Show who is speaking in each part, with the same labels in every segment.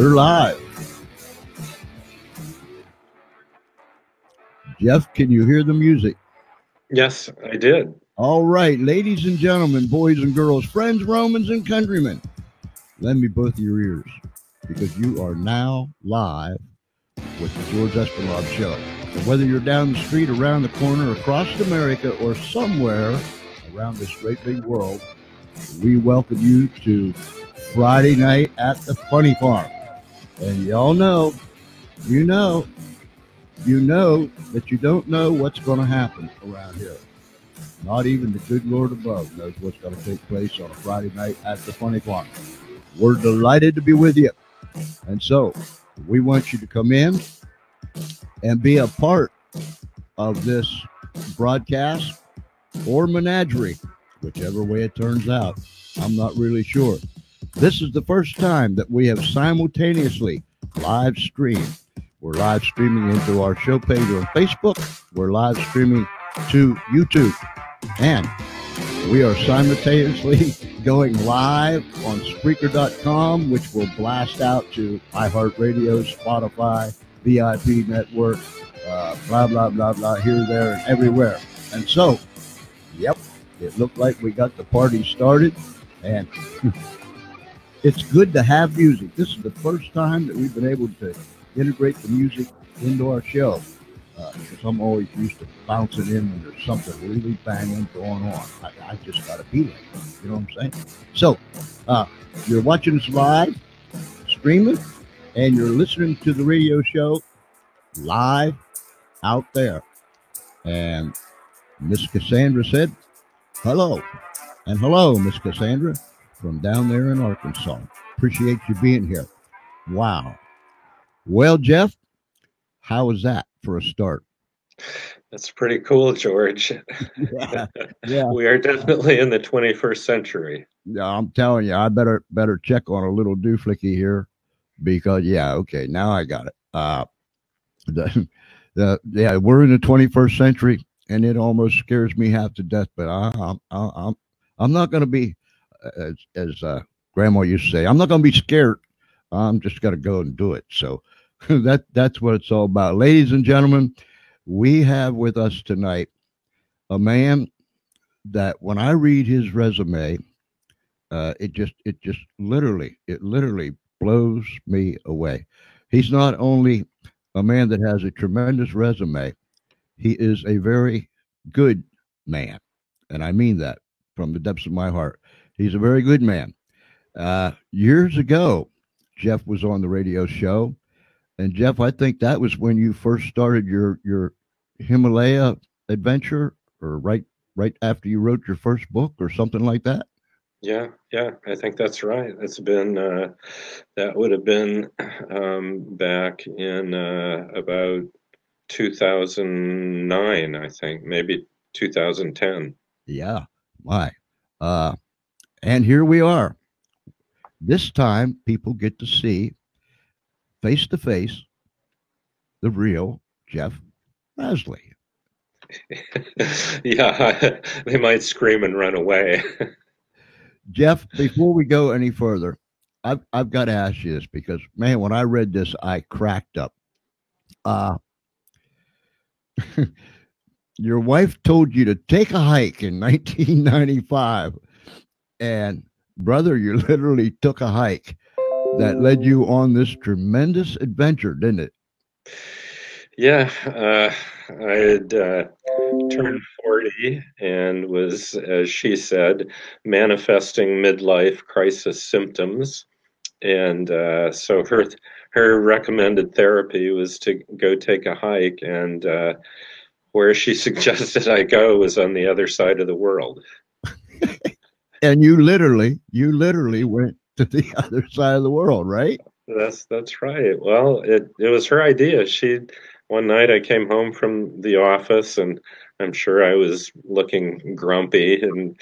Speaker 1: We're live. Jeff, can you hear the music?
Speaker 2: Yes, I did.
Speaker 1: All right, ladies and gentlemen, boys and girls, friends, Romans, and countrymen, lend me both your ears because you are now live with the George Espinard Show. And whether you're down the street, around the corner, across America, or somewhere around this great big world, we welcome you to Friday night at the Funny Farm. And y'all know, you know that you don't know what's going to happen around here. Not even the good Lord above knows what's going to take place on a Friday night at the Funny Farm. We're delighted to be with you. And so we want you to come in and be a part of this broadcast or menagerie, whichever way it turns out. I'm not really sure. This is the first time that we have simultaneously live streamed. We're live streaming into our show page on Facebook. We're live streaming to YouTube. And we are simultaneously going live on Spreaker.com, which will blast out to iHeartRadio, Spotify, VIP Network, blah, blah, blah, blah, here, there, and everywhere. And so, yep, it looked like we got the party started. And it's good to have music. This is the first time that we've been able to integrate the music into our show. Because I'm always used to bouncing in when there's something really banging going on. I just got to be there. You know what I'm saying? So, you're watching us live, streaming, and you're listening to the radio show live out there. And Miss Cassandra said, hello. And hello, Miss Cassandra, from down there in Arkansas. Appreciate you being here. Wow. Well, Jeff, how was that for a start?
Speaker 2: That's pretty cool, George.
Speaker 1: Yeah.
Speaker 2: We are definitely in the 21st century.
Speaker 1: Yeah, I'm telling you, I better check on a little dooflicky here because, okay, now I got it. We're in the 21st century, and it almost scares me half to death. But I'm not going to be, as Grandma used to say, I'm not going to be scared. I'm just going to go and do it. So that's what it's all about. Ladies and gentlemen, we have with us tonight a man that when I read his resume, it just literally blows me away. He's not only a man that has a tremendous resume, he is a very good man. And I mean that from the depths of my heart. He's a very good man. Years ago, Jeff was on the radio show. And Jeff, I think that was when you first started your Himalaya adventure, or right after you wrote your first book or something like that.
Speaker 2: Yeah, I think that's right. It's been that would have been back in about 2009, I think, maybe 2010.
Speaker 1: Yeah, my. And here we are. This time, people get to see face to face the real Jeff Rasley.
Speaker 2: Yeah, they might scream and run away.
Speaker 1: Jeff, before we go any further, I've got to ask you this because, man, when I read this, I cracked up. Your wife told you to take a hike in 1995, and brother, you literally took a hike that led you on this tremendous adventure, didn't it?
Speaker 2: Yeah, I had turned 40 and was, as she said, manifesting midlife crisis symptoms. And so her recommended therapy was to go take a hike, and where she suggested I go was on the other side of the world.
Speaker 1: And you literally went to the other side of the world, right?
Speaker 2: That's right. Well, it was her idea. One night I came home from the office, and I'm sure I was looking grumpy, and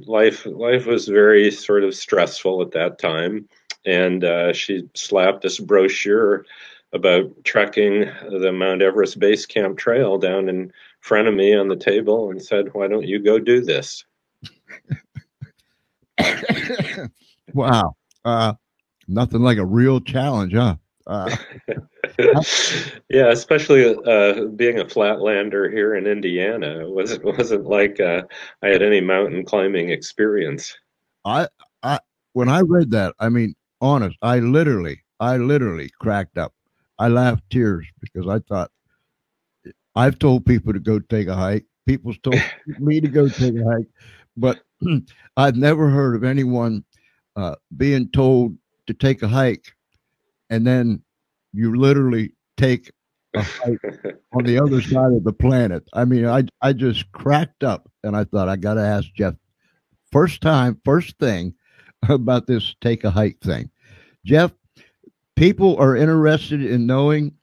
Speaker 2: life was very sort of stressful at that time. And she slapped this brochure about trekking the Mount Everest Base Camp Trail down in front of me on the table and said, "Why don't you go do this?"
Speaker 1: Wow. Nothing like a real challenge, huh? Uh, I,
Speaker 2: Yeah, especially being a flatlander here in Indiana. It wasn't like I had any mountain climbing experience.
Speaker 1: I, I, when I read that, I mean, honest, I literally cracked up. I laughed tears because I thought I've told people to go take a hike. People's told me to go take a hike, but I've never heard of anyone being told to take a hike and then you literally take a hike on the other side of the planet. I mean, I just cracked up and I thought I got to ask Jeff first thing about this take a hike thing. Jeff, people are interested in knowing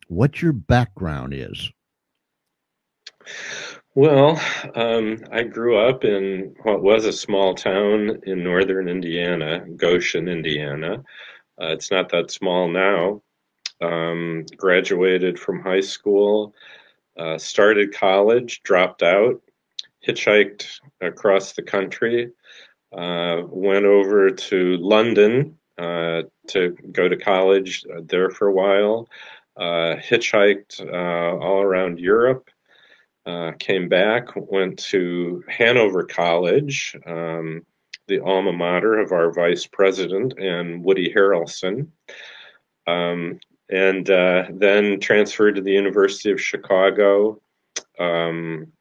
Speaker 1: what your background is.
Speaker 2: Well, I grew up in what was a small town in northern Indiana, Goshen, Indiana. It's not that small now. Graduated from high school, started college, dropped out, hitchhiked across the country, went over to London to go to college there for a while, hitchhiked all around Europe, came back, went to Hanover College, the alma mater of our vice president and Woody Harrelson. Um, and then transferred to the University of Chicago. Um,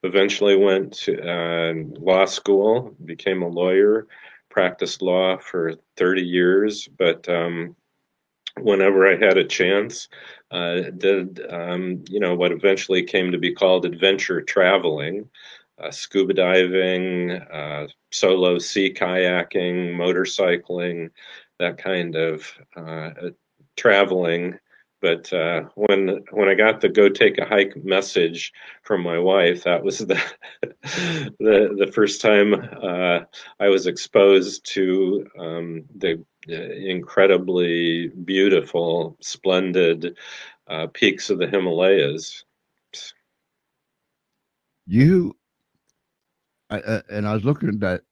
Speaker 2: Eventually went to law school, became a lawyer, practiced law for 30 years, but whenever I had a chance, did what eventually came to be called adventure traveling, scuba diving, solo sea kayaking, motorcycling, that kind of traveling. But when I got the "go take a hike" message from my wife, that was the the first time I was exposed to the incredibly beautiful, splendid peaks of the Himalayas.
Speaker 1: You and I was looking at that.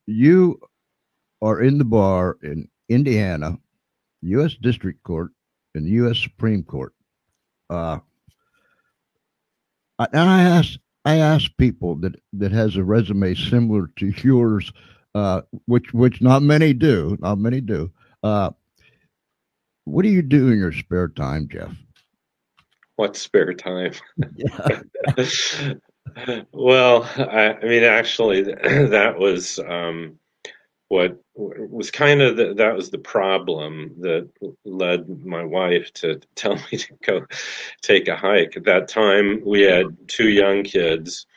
Speaker 1: You are in the bar in Indiana, U.S. District Court, and the U.S. Supreme Court. Uh, and I ask people that has a resume similar to yours, which not many do, not many do. Uh, what do you do in your spare time, Jeff?
Speaker 2: What spare time?
Speaker 1: Yeah.
Speaker 2: Well, I mean, actually, that was what was kind of that was the problem that led my wife to tell me to go take a hike. At that time, we had two young kids.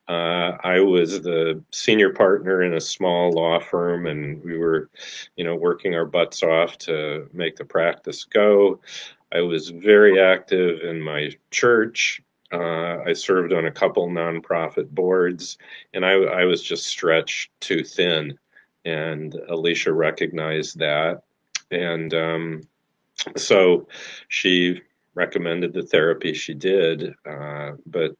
Speaker 2: I was the senior partner in a small law firm, and we were, working our butts off to make the practice go. I was very active in my church. I served on a couple nonprofit boards, and I was just stretched too thin. And Alicia recognized that. And so she recommended the therapy she did. But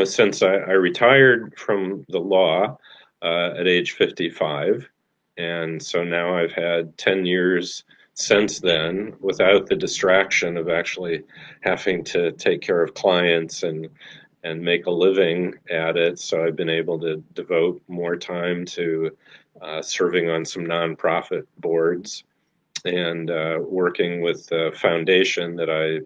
Speaker 2: since I retired from the law at age 55, and so now I've had 10 years since then without the distraction of actually having to take care of clients and make a living at it. So I've been able to devote more time to serving on some nonprofit boards and working with a foundation that I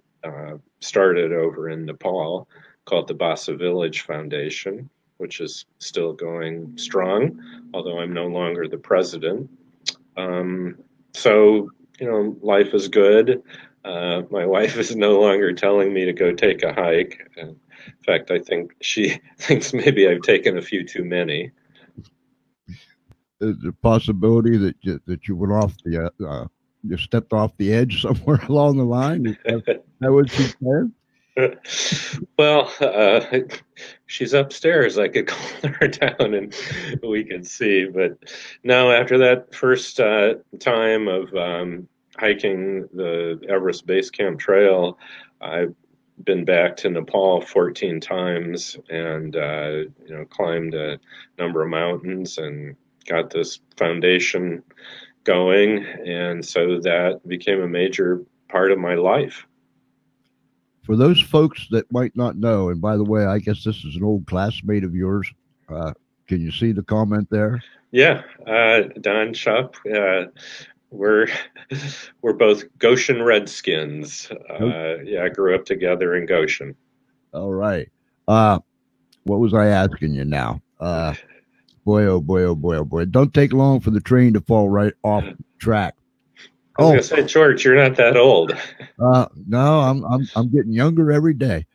Speaker 2: started over in Nepal called the Basa Village Foundation, which is still going strong, although I'm no longer the president. So, life is good. My wife is no longer telling me to go take a hike. In fact, I think she thinks maybe I've taken a few too many.
Speaker 1: Is the possibility that you went off you stepped off the edge somewhere along the line? That what she said?
Speaker 2: Well, she's upstairs. I could call her down and we could see. But no, after that first time of hiking the Everest Base Camp Trail, I've been back to Nepal 14 times and climbed a number of mountains and got this foundation going, and so that became a major part of my life.
Speaker 1: For those folks that might not know, and by the way, I guess this is an old classmate of yours. Can you see the comment there?
Speaker 2: Yeah, Don Shupp. We're we're both Goshen Redskins. Yeah, I grew up together in Goshen.
Speaker 1: All right. What was I asking you now? Boy, oh boy, oh boy, oh boy! Don't take long for the train to fall right off track.
Speaker 2: I was gonna say, George, you're not that old.
Speaker 1: No, I'm getting younger every day.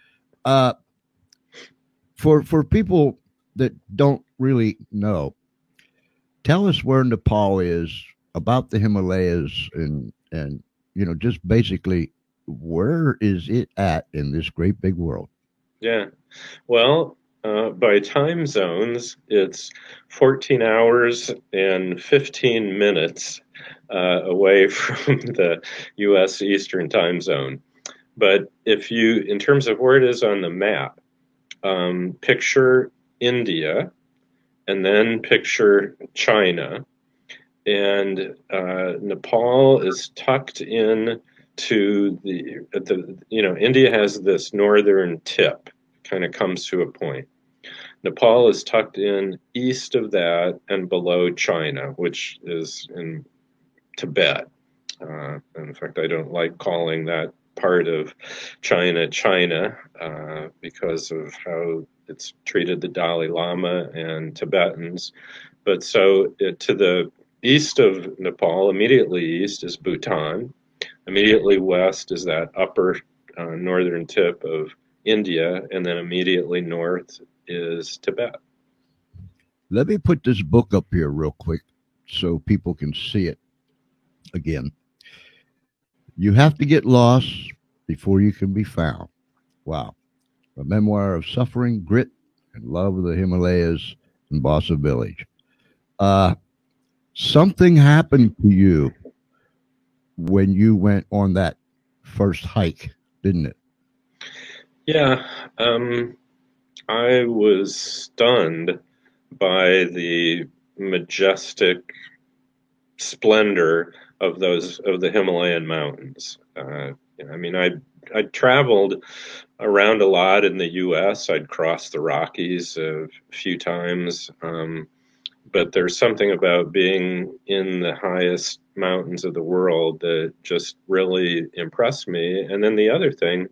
Speaker 1: For people that don't really know, tell us where Nepal is, about the Himalayas, and just basically where is it at in this great big world?
Speaker 2: Yeah, well, by time zones, it's 14 hours and 15 minutes away from the U.S. Eastern Time Zone. But if you, in terms of where it is on the map, picture India and then picture China. And Nepal is tucked in to India has this northern tip, kind of comes to a point. Nepal is tucked in east of that and below China, which is in Tibet. In fact, I don't like calling that part of China, because of how it's treated the Dalai Lama and Tibetans. But so to the east of Nepal, immediately east, is Bhutan. Immediately west is that upper northern tip of India, and then immediately north is Tibet.
Speaker 1: Let me put this book up here real quick so people can see it again. You have to get lost before you can be found. Wow. A memoir of suffering, grit, and love of the Himalayas and Bassa Village. Something happened to you when you went on that first hike, didn't it?
Speaker 2: Yeah. I was stunned by the majestic splendor of the Himalayan mountains. I mean, I traveled around a lot in the U.S. I'd crossed the Rockies a few times, but there's something about being in the highest mountains of the world that just really impressed me. And then the other thing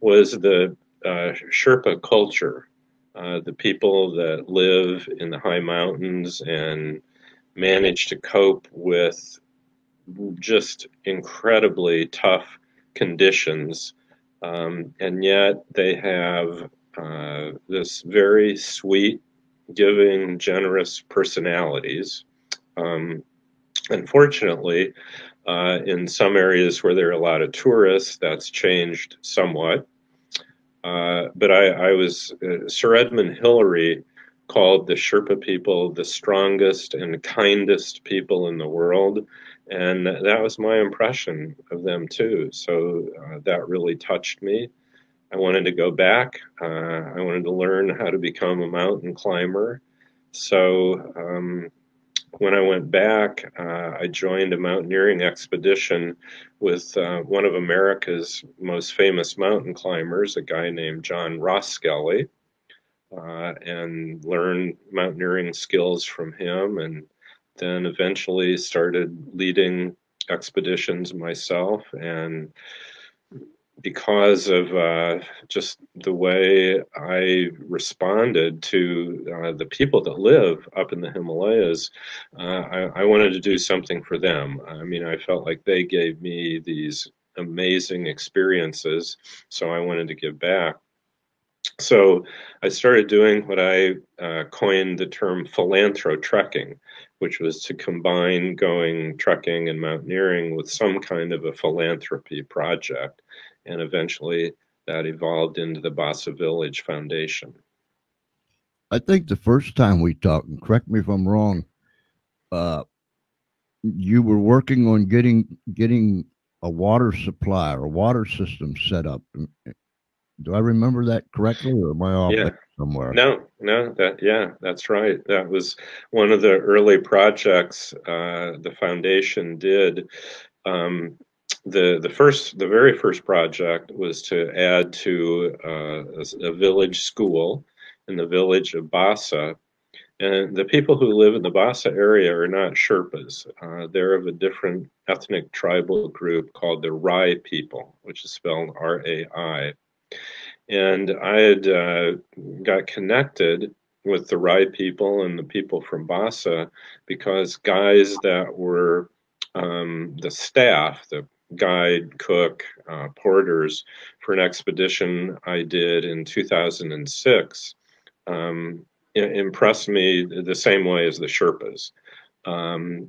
Speaker 2: was the Sherpa culture, the people that live in the high mountains and manage to cope with just incredibly tough conditions, and yet they have this very sweet, giving, generous personalities. Unfortunately, in some areas where there are a lot of tourists, that's changed somewhat. But I was Sir Edmund Hillary called the Sherpa people the strongest and kindest people in the world, and that was my impression of them too. So that really touched me. I wanted to go back. I wanted to learn how to become a mountain climber. So when I went back, I joined a mountaineering expedition with one of America's most famous mountain climbers, a guy named John Roskelley, and learned mountaineering skills from him, and then eventually started leading expeditions myself. And because of just the way I responded to the people that live up in the Himalayas, I wanted to do something for them. I mean, I felt like they gave me these amazing experiences, so I wanted to give back. So I started doing what I coined the term philanthrotrekking, which was to combine going trekking and mountaineering with some kind of a philanthropy project. And eventually that evolved into the Bassa Village Foundation.
Speaker 1: I think the first time we talked, and correct me if I'm wrong, you were working on getting a water supply or a water system set up. Do I remember that correctly, or am I off?
Speaker 2: Yeah,
Speaker 1: somewhere.
Speaker 2: No, that's right. That was one of the early projects the foundation did. Um, the very first project was to add to a village school in the village of Bassa. And the people who live in the Bassa area are not Sherpas. They're of a different ethnic tribal group called the Rai people, which is spelled Rai. And I had got connected with the Rai people and the people from Bassa because guys that were the staff, the guide, cook, porters for an expedition I did in 2006 impressed me the same way as the Sherpas,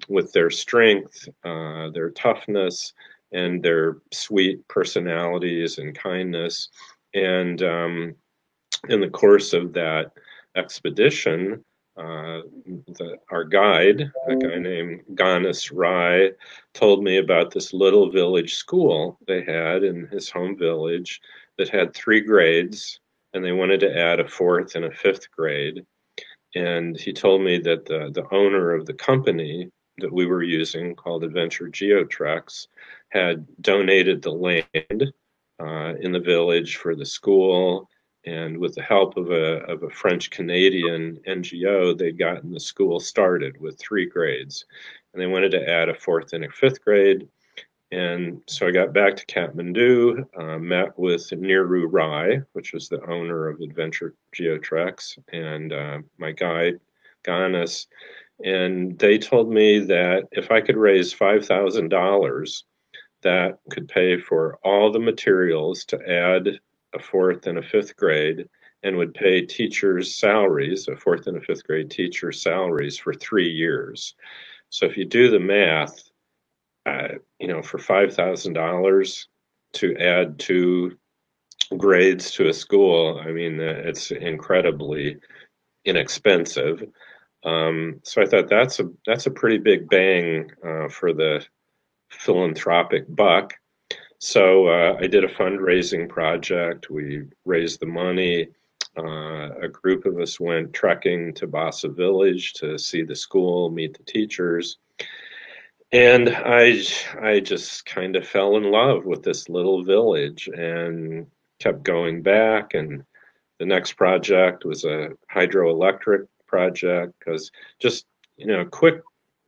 Speaker 2: with their strength, their toughness, and their sweet personalities and kindness. And in the course of that expedition, our guide, a guy named Ganesh Rai, told me about this little village school they had in his home village that had 3 grades, and they wanted to add a fourth and a fifth grade. And he told me that the owner of the company that we were using, called Adventure GeoTreks, had donated the land in the village for the school, and with the help of a French Canadian NGO, they'd gotten the school started with 3 grades, and they wanted to add a fourth and a fifth grade. And so I got back to Kathmandu, met with Niru Rai, which was the owner of Adventure GeoTreks, and my guide, Ganesh. And they told me that if I could raise $5,000, that could pay for all the materials to add a fourth and a fifth grade, and would pay teachers' salaries, a fourth and a fifth grade teacher's salaries for 3 years. So if you do the math, for $5,000 to add 2 grades to a school, I mean, it's incredibly inexpensive. So I thought that's a pretty big bang for the philanthropic buck. So I did a fundraising project. We raised the money. A group of us went trekking to Bassa Village to see the school, meet the teachers. And I just kind of fell in love with this little village and kept going back. And the next project was a hydroelectric project, because just, a quick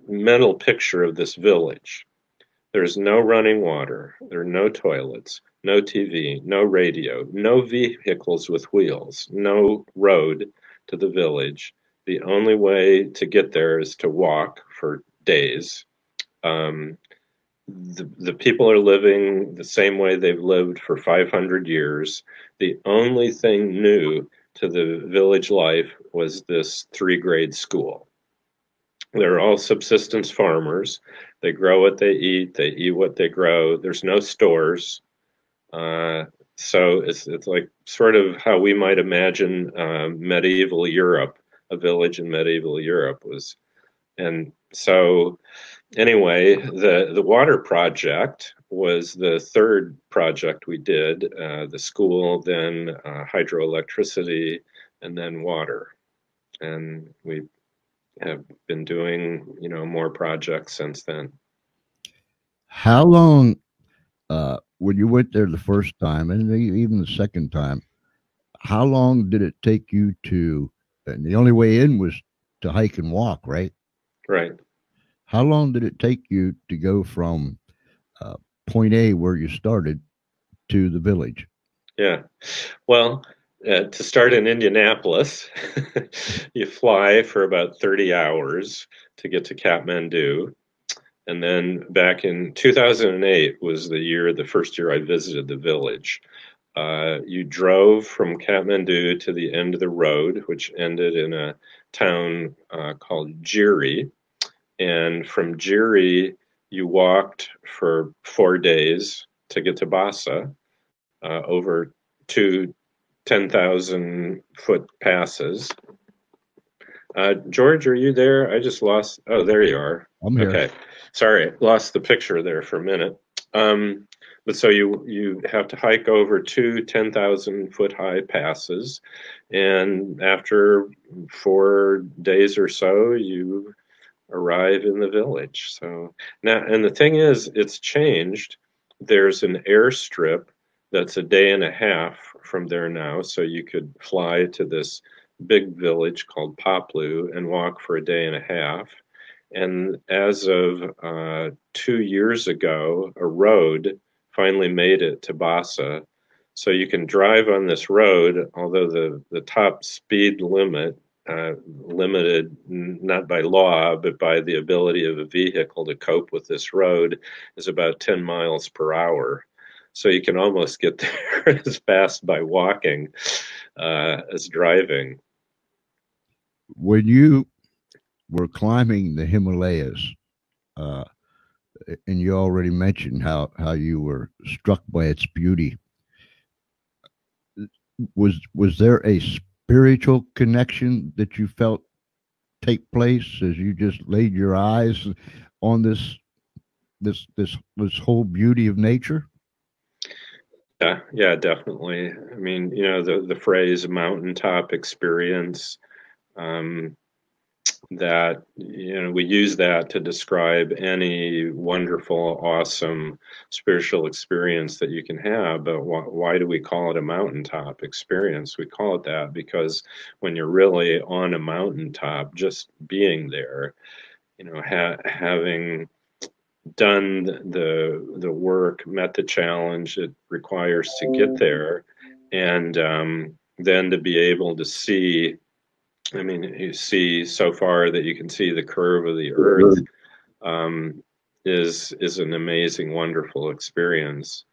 Speaker 2: mental picture of this village. There's no running water, there are no toilets, no TV, no radio, no vehicles with wheels, no road to the village. The only way to get there is to walk for days. The people are living the same way they've lived for 500 years. The only thing new to the village life was this 3-grade school. They're all subsistence farmers. They grow what they eat what they grow. There's no stores. So it's like sort of how we might imagine medieval Europe, a village in medieval Europe was. And so anyway, the water project was the third project we did. The school, then hydroelectricity, and then water. And we have been doing, more projects since then.
Speaker 1: How long, when you went there the first time and even the second time, how long did it take you to, and the only way in was to hike and walk, right?
Speaker 2: Right.
Speaker 1: How long did it take you to go from point A, where you started, to the village?
Speaker 2: Yeah. Well, to start in Indianapolis, you fly for about 30 hours to get to Kathmandu. And then back in 2008 was the first year I visited the village. You drove from Kathmandu to the end of the road, which ended in a town called Jiri. And from Jiri, you walked for 4 days to get to Bassa, over 2 10,000-foot passes. George, are you there? I just lost. Oh, there you are.
Speaker 1: I'm here.
Speaker 2: Okay. Sorry, lost the picture there for a minute. Um, but so you have to hike over two 10,000-foot high passes, and after 4 days or so, you arrive in the village. So now, and the thing is, it's changed. There's an airstrip that's a day and a half from there now, so you could fly to this big village called Poplu and walk for a day and a half. And as of 2 years ago, a road finally made it to Bassa. So you can drive on this road, although the top speed limit, limited not by law, but by the ability of a vehicle to cope with this road, is about 10 miles per hour. So you can almost get there as fast by walking as driving.
Speaker 1: When you were climbing the Himalayas, uh, and you already mentioned how you were struck by its beauty, was there a spiritual connection that you felt take place as you just laid your eyes on this whole beauty of nature?
Speaker 2: Yeah, definitely. I mean, the phrase mountaintop experience, um, that, we use that to describe any wonderful, awesome spiritual experience that you can have. But why do we call it a mountaintop experience? We call it that because when you're really on a mountaintop, just being there, having done the work, met the challenge it requires to get there, and then to be able to see. I mean, you see so far that you can see the curve of the earth, um, is an amazing, wonderful experience.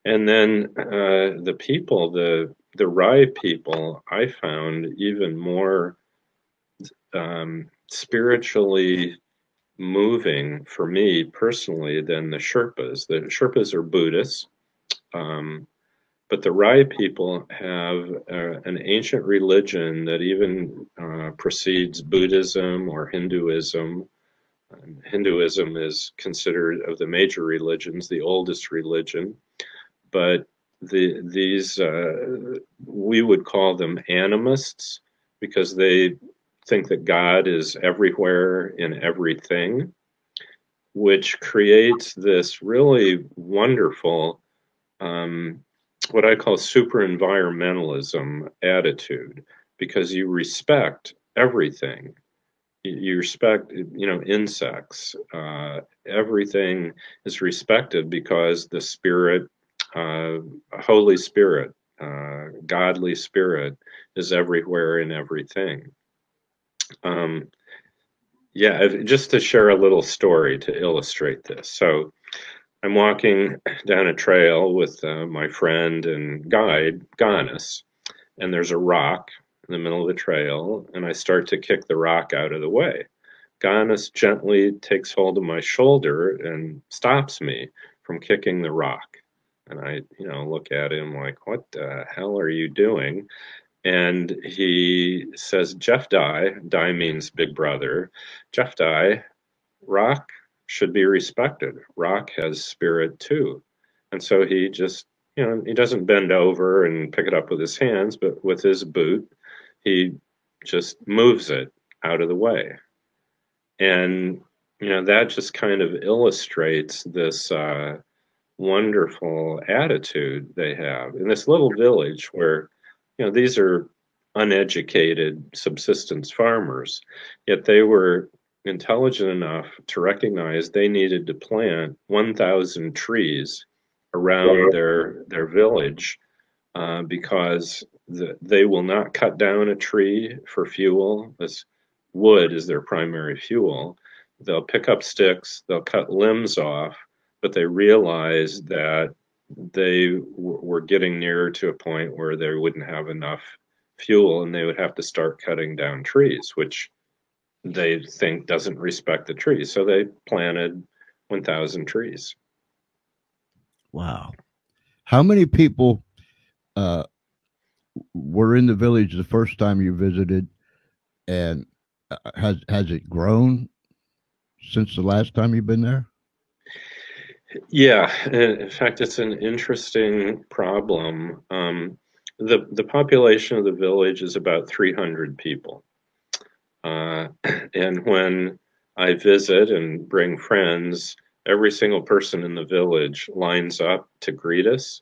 Speaker 2: And then the people, the Rai people, I found even more spiritually moving for me personally than the Sherpas. The Sherpas are Buddhists, um, but the Rai people have an ancient religion that even precedes Buddhism or Hinduism. Hinduism is considered, of the major religions, the oldest religion, but these we would call them animists because they think that God is everywhere in everything, which creates this really wonderful, what I call super environmentalism attitude, because you respect everything. You respect, insects. Everything is respected because the spirit, Holy Spirit, godly spirit, is everywhere in everything. Yeah, just to share a little story to illustrate this. So I'm walking down a trail with my friend and guide, Ganis, and there's a rock in the middle of the trail, and I start to kick the rock out of the way. Ganis gently takes hold of my shoulder and stops me from kicking the rock. And I, look at him like, what the hell are you doing? And he says, Jeff Dye means big brother. Jeff Dye, rock should be respected. Rock has spirit too. And so he just, he doesn't bend over and pick it up with his hands, but with his boot, he just moves it out of the way. And, that just kind of illustrates this wonderful attitude they have in this little village where, these are uneducated subsistence farmers, yet they were intelligent enough to recognize they needed to plant 1,000 trees around their village, because they will not cut down a tree for fuel. This wood is their primary fuel. They'll pick up sticks, they'll cut limbs off, but they realize that they were getting nearer to a point where they wouldn't have enough fuel and they would have to start cutting down trees, which they think doesn't respect the trees. So they planted 1,000 trees.
Speaker 1: Wow. How many people uh, were in the village the first time you visited, and has it grown since the last time you've been there?
Speaker 2: Yeah, in fact, it's an interesting problem. The population of the village is about 300 people. Uh, and when I visit and bring friends, every single person in the village lines up to greet us,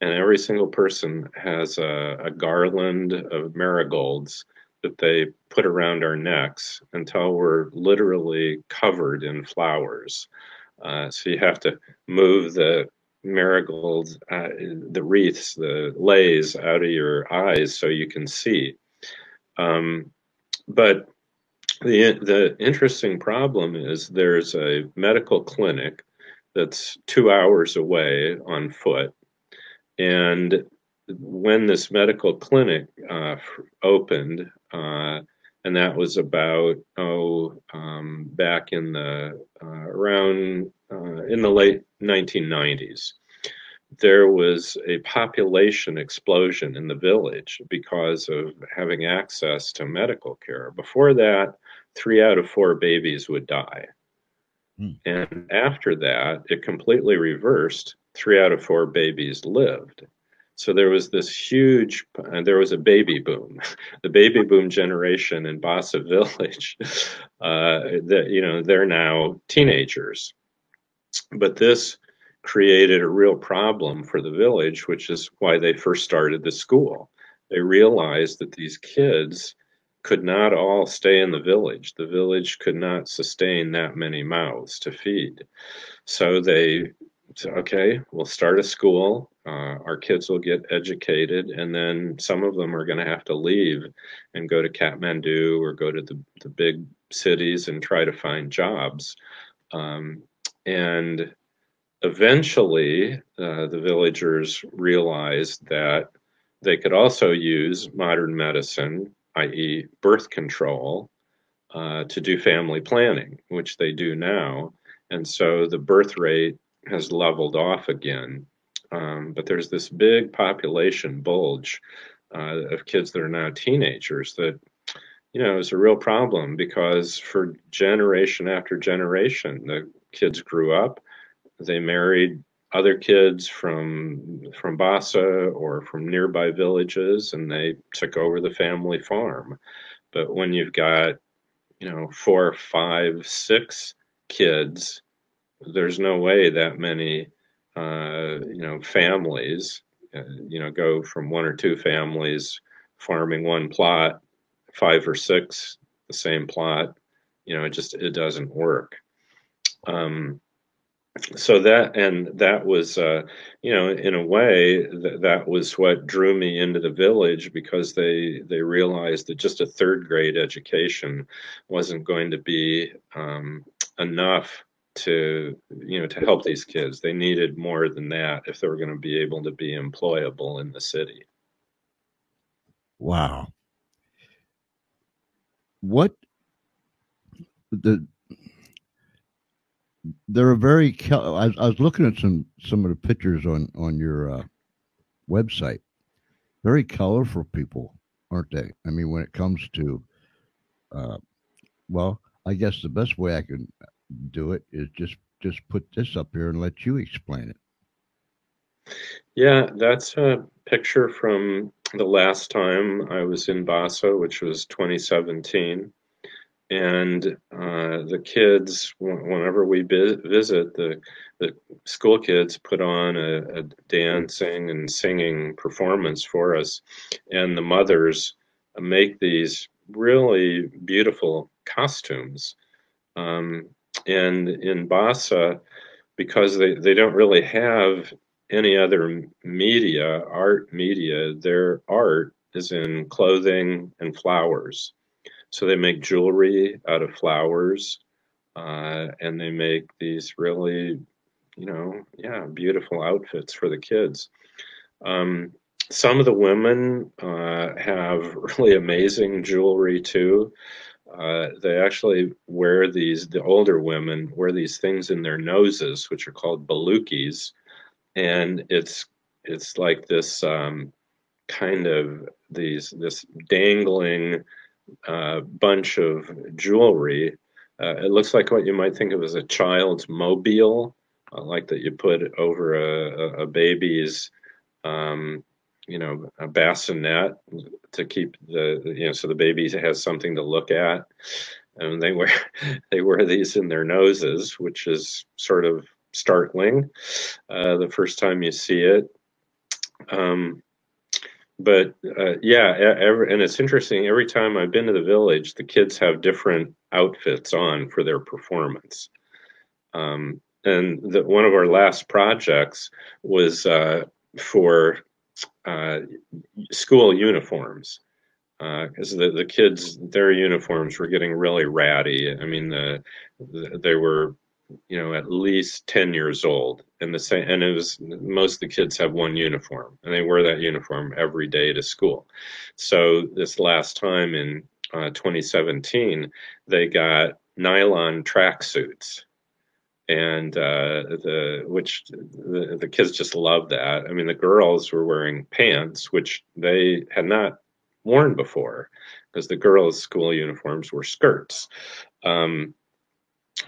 Speaker 2: and every single person has a garland of marigolds that they put around our necks until we're literally covered in flowers. So you have to move the marigolds, the wreaths, the leis out of your eyes so you can see. Um, but the interesting problem is there's a medical clinic that's 2 hours away on foot, and when this medical clinic opened, and that was about back in the around in the late 1990s, there was a population explosion in the village because of having access to medical care. Before that, 3 out of 4 babies would die.
Speaker 1: Hmm.
Speaker 2: And after that, it completely reversed. 3 out of 4 babies lived. So there was this huge, there was a baby boom, the baby boom generation in Bassa Village. That they're now teenagers, but this created a real problem for the village, which is why they first started the school. They realized that these kids could not all stay in the village. The village could not sustain that many mouths to feed. So they said, okay, we'll start a school. Our kids will get educated, and then some of them are going to have to leave and go to Kathmandu or go to the big cities and try to find jobs. And eventually, the villagers realized that they could also use modern medicine, i.e., birth control, to do family planning, which they do now. And so the birth rate has leveled off again. But there's this big population bulge of kids that are now teenagers that, is a real problem because for generation after generation, the kids grew up, they married other kids from Bassa or from nearby villages, and they took over the family farm. But when you've got 4, 5, 6 kids, there's no way that many families go from 1 or 2 families farming one plot, 5 or 6 the same plot. It doesn't work. Um, so that was in a way that was what drew me into the village, because they realized that just a third grade education wasn't going to be enough to help these kids. They needed more than that if they were going to be able to be employable in the city.
Speaker 1: Wow. What the they're very. I was looking at some of the pictures on your website. Very colorful people, aren't they? I mean, when it comes to, uh, well, I guess the best way I can do it is just put this up here and let you explain it.
Speaker 2: Yeah, that's a picture from the last time I was in Bassa, which was 2017. And the kids, whenever we visit, the school kids put on a dancing and singing performance for us, and the mothers make these really beautiful costumes. Um, and in Bassa, because they don't really have any other media, art media, their art is in clothing and flowers. So they make jewelry out of flowers, and they make these really, yeah, beautiful outfits for the kids. Um, some of the women have really amazing jewelry too. They actually wear the older women wear these things in their noses, which are called balukis, and it's like this kind of this dangling bunch of jewelry. It looks like what you might think of as a child's mobile, like that you put over a baby's, a bassinet to keep so the baby has something to look at. And they wear they wear these in their noses, which is sort of startling the first time you see it. Um, but yeah, and it's interesting. Every time I've been to the village, the kids have different outfits on for their performance. And one of our last projects was for uh, school uniforms because the kids, their uniforms were getting really ratty. I mean, they were, at least 10 years old, and the same, and it was most of the kids have one uniform, and they wear that uniform every day to school. So this last time in 2017, they got nylon tracksuits and the kids just loved that. I mean, the girls were wearing pants, which they had not worn before, because the girls' school uniforms were skirts,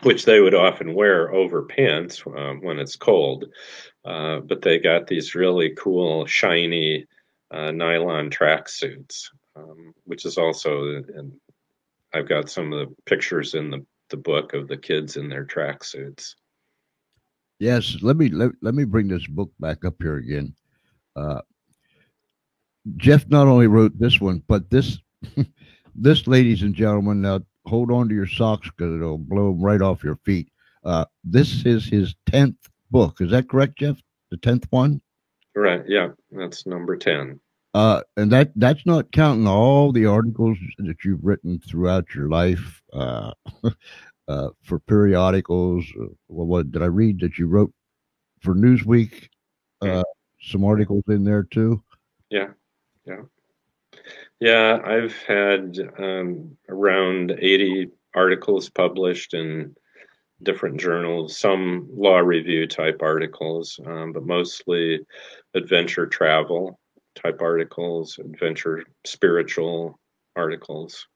Speaker 2: which they would often wear over pants when it's cold. But they got these really cool, shiny nylon tracksuits, which is also, and I've got some of the pictures in the book of the kids in their tracksuits.
Speaker 1: Yes, let me bring this book back up here again. Uh, Jeff not only wrote this one, but this, ladies and gentlemen, now hold on to your socks because it'll blow them right off your feet. This is his 10th book. Is that correct, Jeff? The 10th one?
Speaker 2: Right. Yeah, that's number 10.
Speaker 1: And that's not counting all the articles that you've written throughout your life for periodicals. Well, what did I read that you wrote for Newsweek? Uh, some articles in there too.
Speaker 2: Yeah. Yeah. Yeah, I've had around 80 articles published in different journals, some law review type articles, but mostly adventure travel type articles, adventure spiritual articles.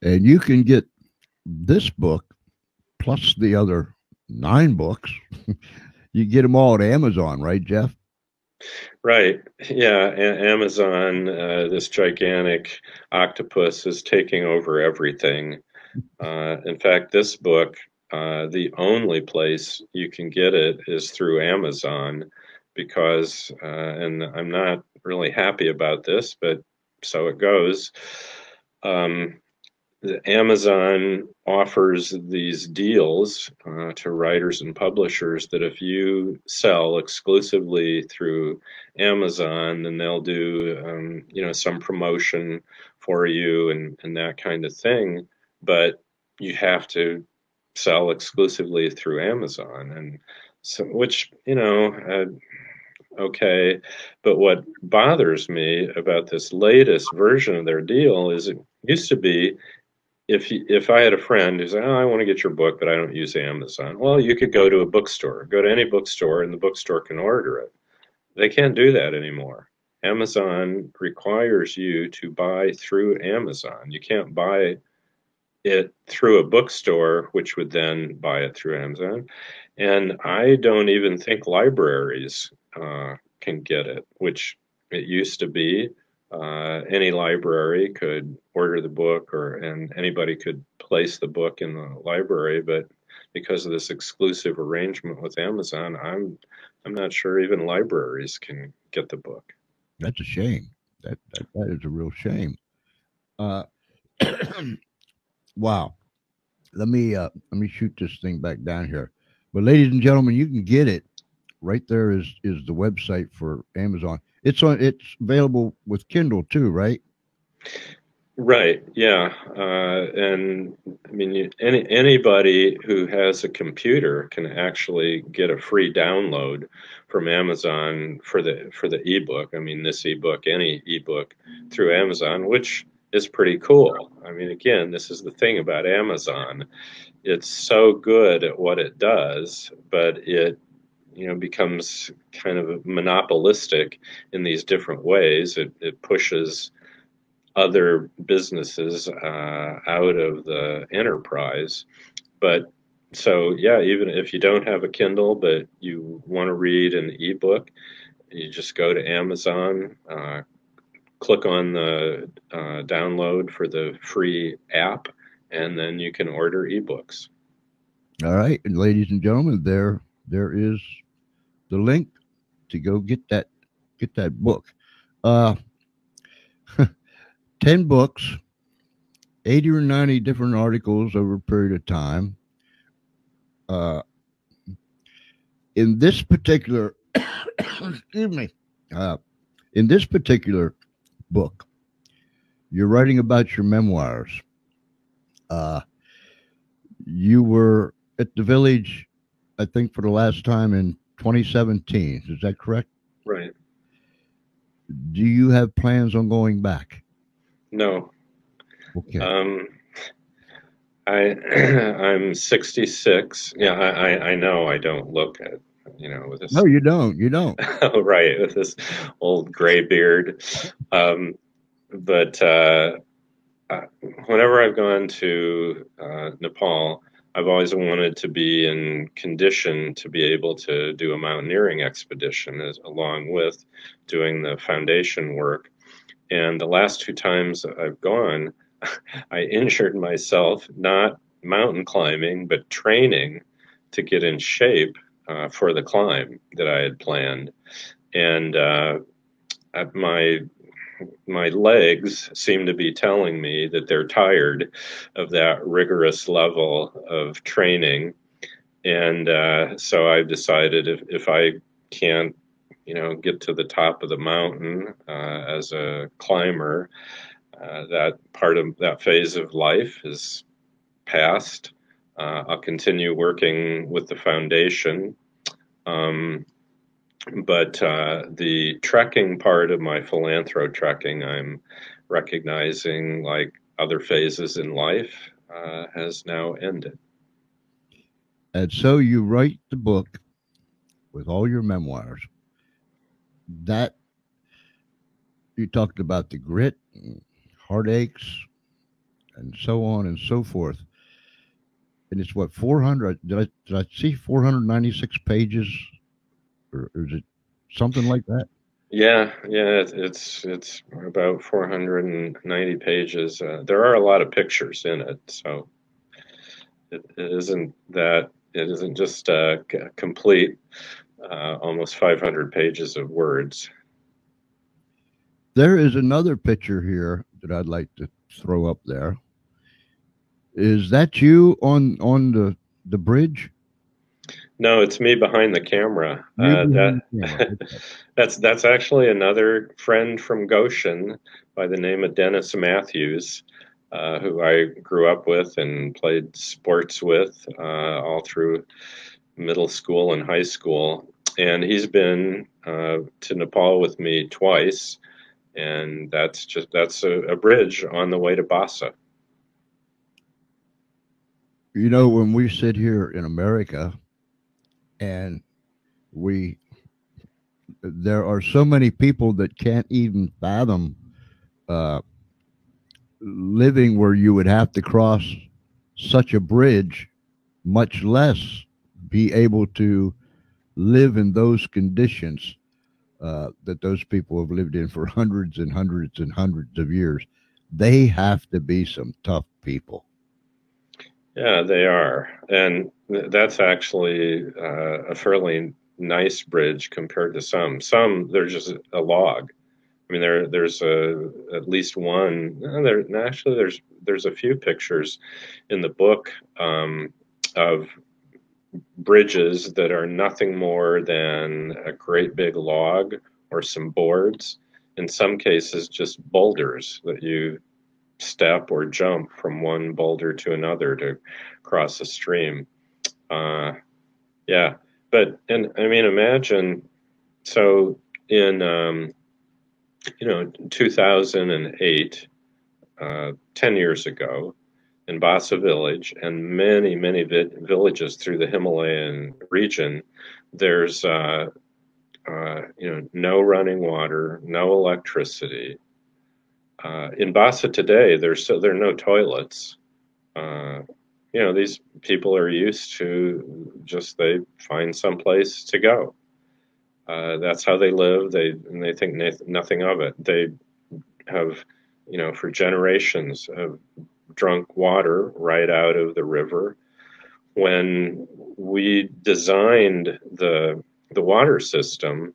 Speaker 1: And you can get this book plus the other 9 books. You get them all at Amazon, right, Jeff?
Speaker 2: Right. Yeah. Amazon, this gigantic octopus is taking over everything. In fact, this book, the only place you can get it is through Amazon because, and I'm not really happy about this, but so it goes. Um, Amazon offers these deals to writers and publishers that if you sell exclusively through Amazon, then they'll do some promotion for you and that kind of thing. But you have to sell exclusively through Amazon, and so which okay. But what bothers me about this latest version of their deal is it used to be if I had a friend who said, "Oh, I want to get your book, but I don't use Amazon," well, you could go to a bookstore, go to any bookstore, and the bookstore can order it. They can't do that anymore. Amazon requires you to buy through Amazon. You can't buy it through a bookstore, which would then buy it through Amazon. And I don't even think libraries can get it, which it used to be. Any library could order the book, and anybody could place the book in the library. But because of this exclusive arrangement with Amazon, I'm not sure even libraries can get the book.
Speaker 1: That's a shame. That is a real shame. Uh, wow. Let me shoot this thing back down here. But ladies and gentlemen, you can get it right there. Is the website for Amazon? It's available with Kindle too, right?
Speaker 2: Right. Yeah. And I mean, anybody who has a computer can actually get a free download from Amazon for the ebook. I mean, this ebook, any ebook through Amazon, which is pretty cool. I mean, again, this is the thing about Amazon. It's so good at what it does, but it becomes kind of monopolistic in these different ways. It pushes other businesses out of the enterprise. But So yeah, even if you don't have a Kindle but you want to read an ebook, you just go to Amazon, click on the download for the free app, and then you can order ebooks.
Speaker 1: All right, and ladies and gentlemen, there is the link to go get that book. Uh, 10 books, 80 or 90 different articles over a period of time. Uh, in this particular, excuse me, uh, in this particular book, you're writing about your memoirs. Uh, you were at the village, I think, for the last time in 2017. Is that correct?
Speaker 2: Right.
Speaker 1: Do you have plans on going back?
Speaker 2: No.
Speaker 1: Okay.
Speaker 2: Um, I'm 66. Yeah, I know I don't look at, with
Speaker 1: No,
Speaker 2: this,
Speaker 1: you don't. You don't.
Speaker 2: right, with this old gray beard. Um, but uh, Whenever I've gone to Nepal, I've always wanted to be in condition to be able to do a mountaineering expedition along with doing the foundation work. And the last two times I've gone, I injured myself, not mountain climbing, but training to get in shape for the climb that I had planned. And my legs seem to be telling me that they're tired of that rigorous level of training. And so I've decided if I can't, get to the top of the mountain as a climber, that part of that phase of life is past. I'll continue working with the foundation. Um, but the trekking part of my philanthro trekking, I'm recognizing, like other phases in life, has now ended.
Speaker 1: And so you write the book with all your memoirs. That you talked about the grit, and heartaches, and so on and so forth. And it's what 400? Did I see 496 pages, or is it something like that?
Speaker 2: Yeah, yeah, it's about 490 pages. There are a lot of pictures in it, so it isn't just complete, almost 500 pages of words.
Speaker 1: There is another picture here that I'd like to throw up there. Is that you on the bridge?
Speaker 2: No, it's me behind the camera.
Speaker 1: You behind the camera. Okay.
Speaker 2: That's actually another friend from Goshen by the name of Dennis Matthews, who I grew up with and played sports with all through middle school and high school. And he's been to Nepal with me twice, and that's a bridge on the way to Basa.
Speaker 1: You know, when we sit here in America and we there are so many people that can't even fathom uh, living where you would have to cross such a bridge, much less be able to live in those conditions that those people have lived in for hundreds and hundreds and hundreds of years. They have to be some tough people.
Speaker 2: Yeah, they are. And that's actually a fairly nice bridge compared to some. Some, they're just a log. I mean, there's at least one. Actually, there's a few pictures in the book of bridges that are nothing more than a great big log or some boards. In some cases, just boulders that you step or jump from one boulder to another to cross a stream. Uh, yeah, and I mean, imagine so in 2008, 10 years ago, in Basa village and many villages through the Himalayan region, there's no running water, no electricity. In Basa today, there are no toilets. Uh, these people are used to just they find some place to go. That's how they live. They think nothing of it. They have, for generations, have drunk water right out of the river. When we designed the water system,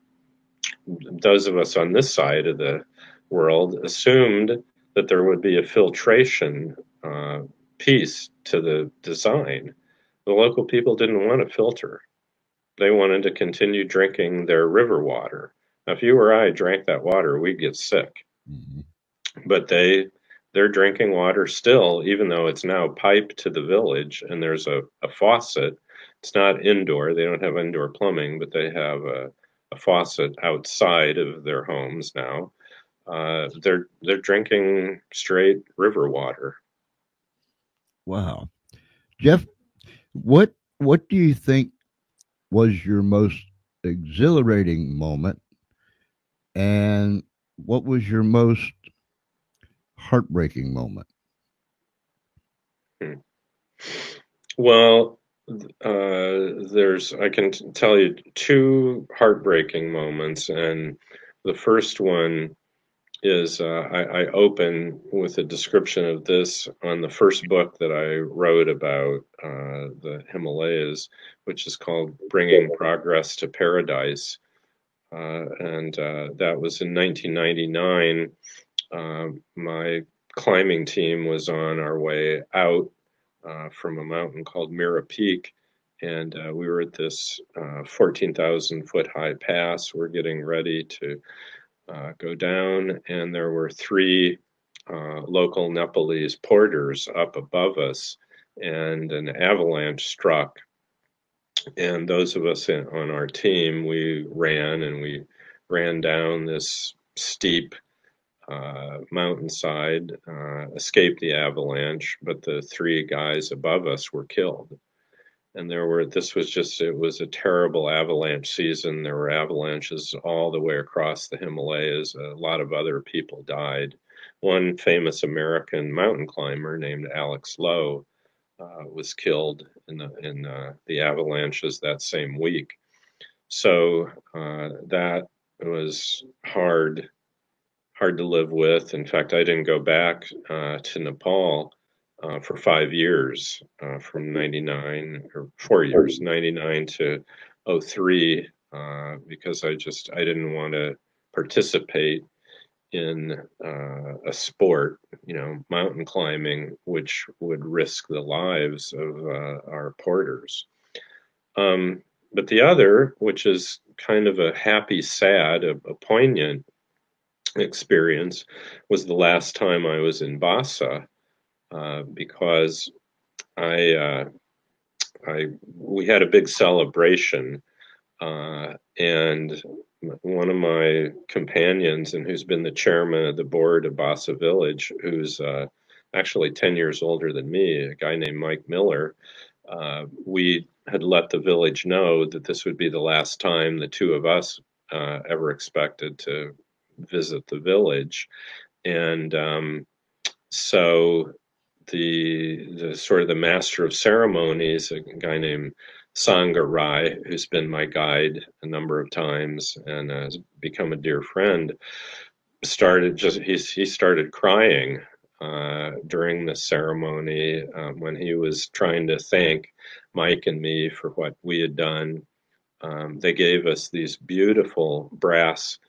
Speaker 2: those of us on this side of the world assumed that there would be a filtration uh, piece to the design. The local people didn't want a filter. They wanted to continue drinking their river water. Now, if you or I drank that water, we'd get sick.
Speaker 1: Mhm.
Speaker 2: But they're drinking water still, even though it's now piped to the village and there's a faucet. It's not indoor. They don't have indoor plumbing, but they have a faucet outside of their homes now. They're drinking straight river water.
Speaker 1: Wow. Jeff, what do you think was your most exhilarating moment, and what was your most heartbreaking moment?
Speaker 2: Hmm. Well, I can tell you two heartbreaking moments, and the first one is I open with a description of this on the first book that I wrote about the Himalayas, which is called Bringing Progress to Paradise. And that was in 1999. My climbing team was on our way out from a mountain called Mira Peak. And we were at this 14,000 foot high pass. We're getting ready to go down, and there were three local Nepalese porters up above us, and an avalanche struck. And those of us on our team, we ran down this steep mountainside, escaped the avalanche, but the three guys above us were killed. And it was a terrible avalanche season. There were avalanches all the way across the Himalayas. A lot of other people died. One famous American mountain climber named Alex Lowe was killed in the avalanches that same week. So that was hard to live with. In fact, I didn't go back to Nepal for 5 years, from 99, or 4 years, 99 to '03, because I didn't want to participate in a sport, mountain climbing, which would risk the lives of our porters. But the other, which is kind of a happy, sad, a poignant experience, was the last time I was in Bassa, because I, uh, we had a big celebration, and one of my companions, and who's been the chairman of the board of Bassa Village, who's actually 10 years older than me, a guy named Mike Miller, we had let the village know that this would be the last time the two of us ever expected to visit the village. And so the sort of the master of ceremonies, a guy named Sangha Rai, who's been my guide a number of times and has become a dear friend, he started crying during the ceremony when he was trying to thank Mike and me for what we had done. They gave us these beautiful brass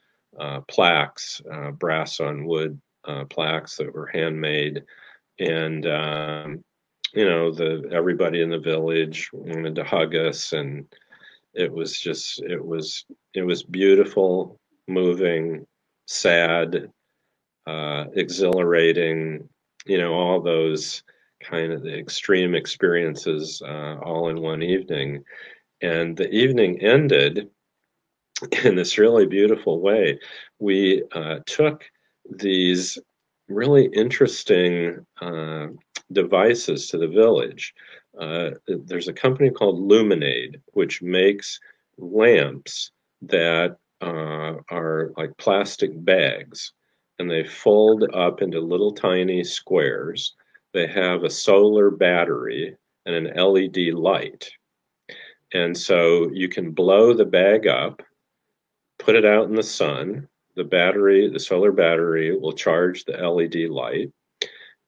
Speaker 2: plaques, brass on wood plaques that were handmade, and everybody in the village wanted to hug us, and it was beautiful, moving, sad, exhilarating, all those kind of the extreme experiences all in one evening. And the evening ended in this really beautiful way. We took these really interesting devices to the village. There's a company called Luminade, which makes lamps that are like plastic bags, and they fold up into little tiny squares. They have a solar battery, and an LED light. And so you can blow the bag up, put it out in the sun. The solar battery will charge the LED light,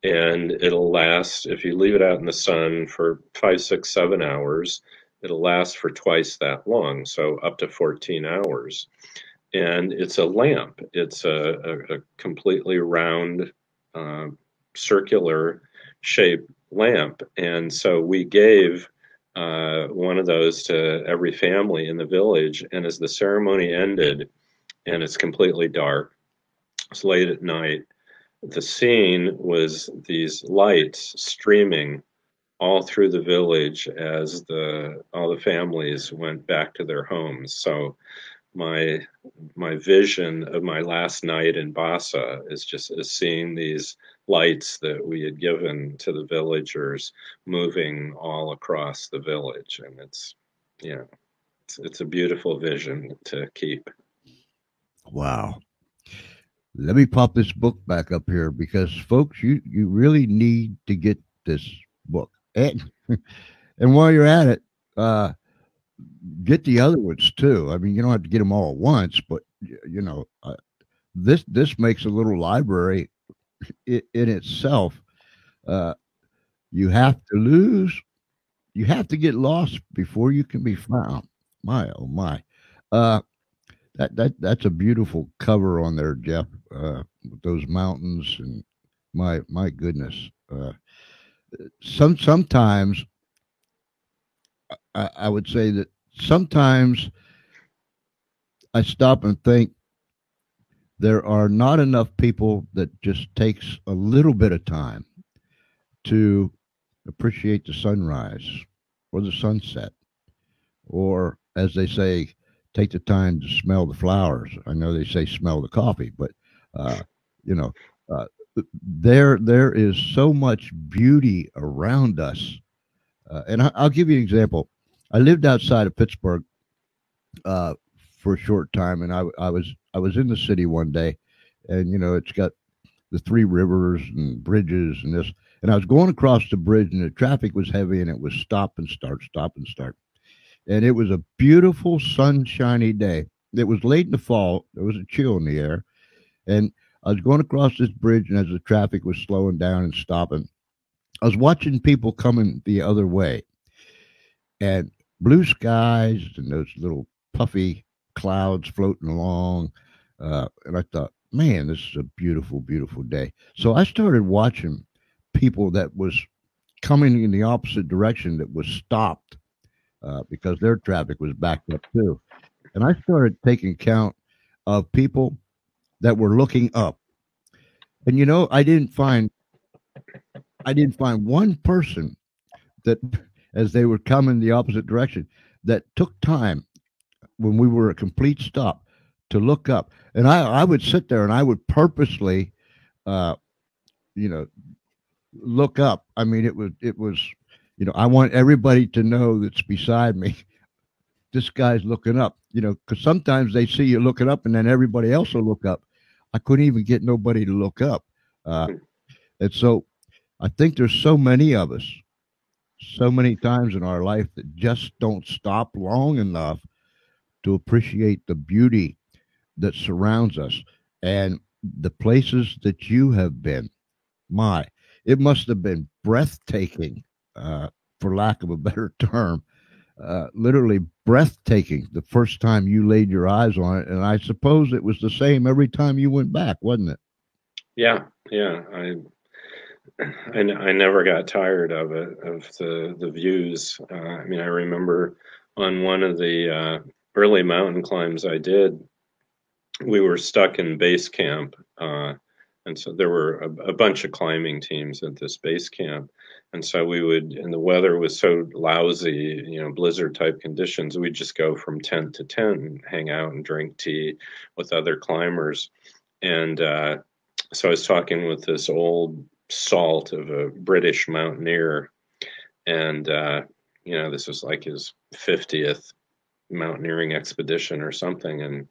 Speaker 2: and it'll last, if you leave it out in the sun for 5, 6, 7 hours, it'll last for twice that long, so up to 14 hours. And it's a lamp. It's a completely round, uh, circular shaped lamp. And so we gave one of those to every family in the village. And as the ceremony ended, and it's completely dark, it's late at night, the scene was these lights streaming all through the village as the all the families went back to their homes. So my my vision of my last night in Bassa is seeing these lights that we had given to the villagers moving all across the village, and yeah, it's a beautiful vision to keep.
Speaker 1: Wow. Let me pop this book back up here because, folks, you really need to get this book. And while you're at it, uh, get the other ones too. I mean, you don't have to get them all at once, but this makes a little library in itself. Uh, you have to lose. You have to get lost before you can be found. My oh my. Uh, that's a beautiful cover on there, Jeff. With those mountains and my goodness. Sometimes I would say that sometimes I stop and think there are not enough people that just takes a little bit of time to appreciate the sunrise or the sunset, or as they say, take the time to smell the flowers. I know they say smell the coffee, but uh, you know, uh, there is so much beauty around us. And I'll give you an example. I lived outside of Pittsburgh uh, for a short time, and I was in the city one day, and it's got the three rivers and bridges and this. And I was going across the bridge, and the traffic was heavy, and it was stop and start, stop and start. And it was a beautiful, sunshiny day. It was late in the fall. There was a chill in the air, and I was going across this bridge, and as the traffic was slowing down and stopping, I was watching people coming the other way, and blue skies and those little puffy clouds floating along. And I thought, man, this is a beautiful, beautiful day. So I started watching people that was coming in the opposite direction that was stopped because their traffic was backed up too. And I started taking count of people that were looking up. And I didn't find one person that, as they were coming the opposite direction, that took time when we were a complete stop to look up. And I would sit there and I would purposely, uh, you know, look up. I mean, it was, I want everybody to know that's beside me. This guy's looking up, because sometimes they see you looking up and then everybody else will look up. I couldn't even get nobody to look up. Uh, and so I think there's so many of us, so many times in our life that just don't stop long enough to appreciate the beauty that surrounds us and the places that you have been. My, it must have been breathtaking, uh, for lack of a better term, literally breathtaking the first time you laid your eyes on it. And I suppose it was the same every time you went back, wasn't it?
Speaker 2: Yeah, yeah. I never got tired of it, of the views. I mean, I remember on one of the early mountain climbs I did, we were stuck in base camp, and so there were a bunch of climbing teams at this base camp, and so and the weather was so lousy, blizzard type conditions. We'd just go from tent to tent and hang out and drink tea with other climbers, and so I was talking with this old salt of a British mountaineer, and this was like his 50th mountaineering expedition or something, and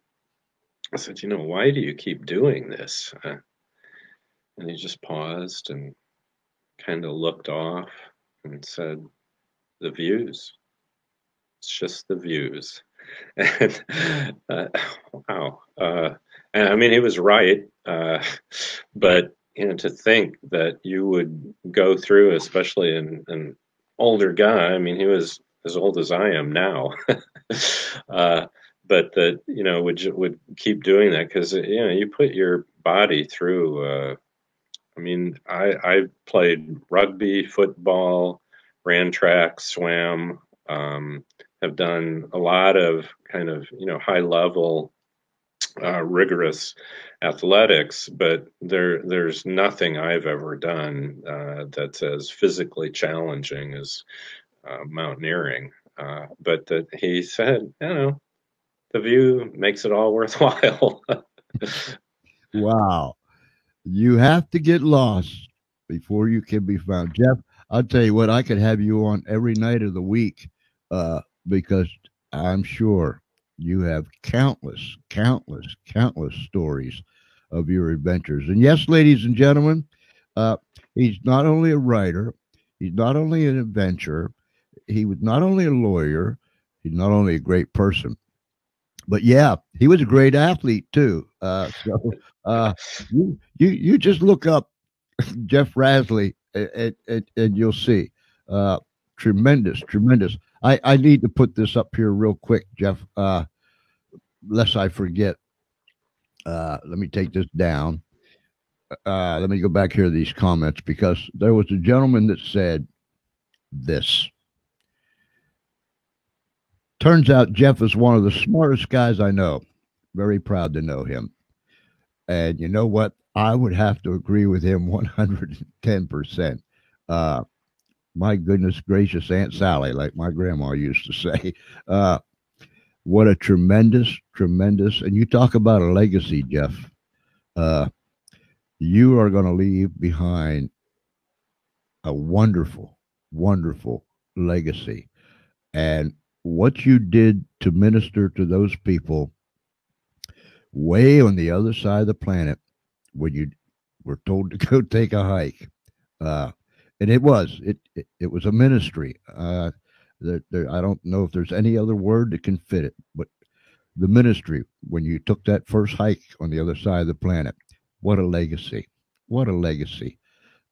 Speaker 2: I said, why do you keep doing this? And he just paused and kind of looked off and said, the views. It's just the views. And wow. And I mean, he was right. But to think that you would go through, especially an older guy. I mean, he was as old as I am now. uh, but that would keep doing that because you put your body through. I mean, I played rugby, football, ran track, swam. Have done a lot of kind of high level rigorous athletics, but there's nothing I've ever done that's as physically challenging as mountaineering. But that he said, the view makes it all worthwhile.
Speaker 1: Wow. You have to get lost before you can be found. Jeff, I'll tell you what, I could have you on every night of the week because I'm sure you have countless, countless, countless stories of your adventures. And yes, ladies and gentlemen, uh, he's not only a writer, he's not only an adventurer, he was not only a lawyer, he's not only a great person, but yeah, he was a great athlete too. Uh, you just look up Jeff Rasley and you'll see. Uh, Tremendous, tremendous. I need to put this up here real quick, Jeff, lest I forget. Let me take this down. Let me go back here to these comments because there was a gentleman that said this. Turns out Jeff is one of the smartest guys I know. Very proud to know him. And you know what? I would have to agree with him 110%. Uh, my goodness gracious, Aunt Sally, like my grandma used to say. Uh, what a tremendous, tremendous, and you talk about a legacy, Jeff. Uh, you are going to leave behind a wonderful, wonderful legacy. And what you did to minister to those people way on the other side of the planet when you were told to go take a hike. Uh, and it was a ministry. I don't know if there's any other word that can fit it, but the ministry when you took that first hike on the other side of the planet. What a legacy! What a legacy!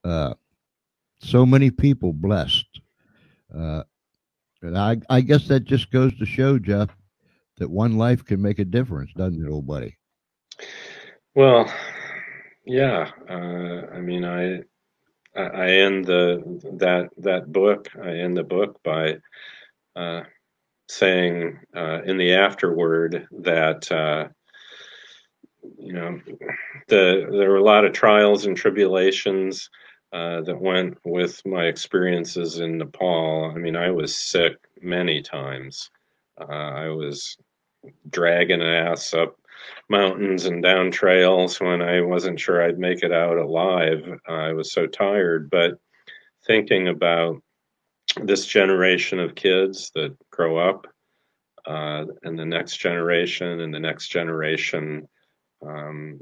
Speaker 1: Uh, so many people blessed. Uh, and I guess that just goes to show, Jeff, that one life can make a difference, doesn't it, old buddy?
Speaker 2: Well, yeah. I mean, I end that book. I end the book by saying in the afterword that you know there were a lot of trials and tribulations that went with my experiences in Nepal. I mean, I was sick many times. I was dragging ass up mountains and down trails when I wasn't sure I'd make it out alive. I was so tired, but thinking about this generation of kids that grow up, and the next generation and the next generation, um,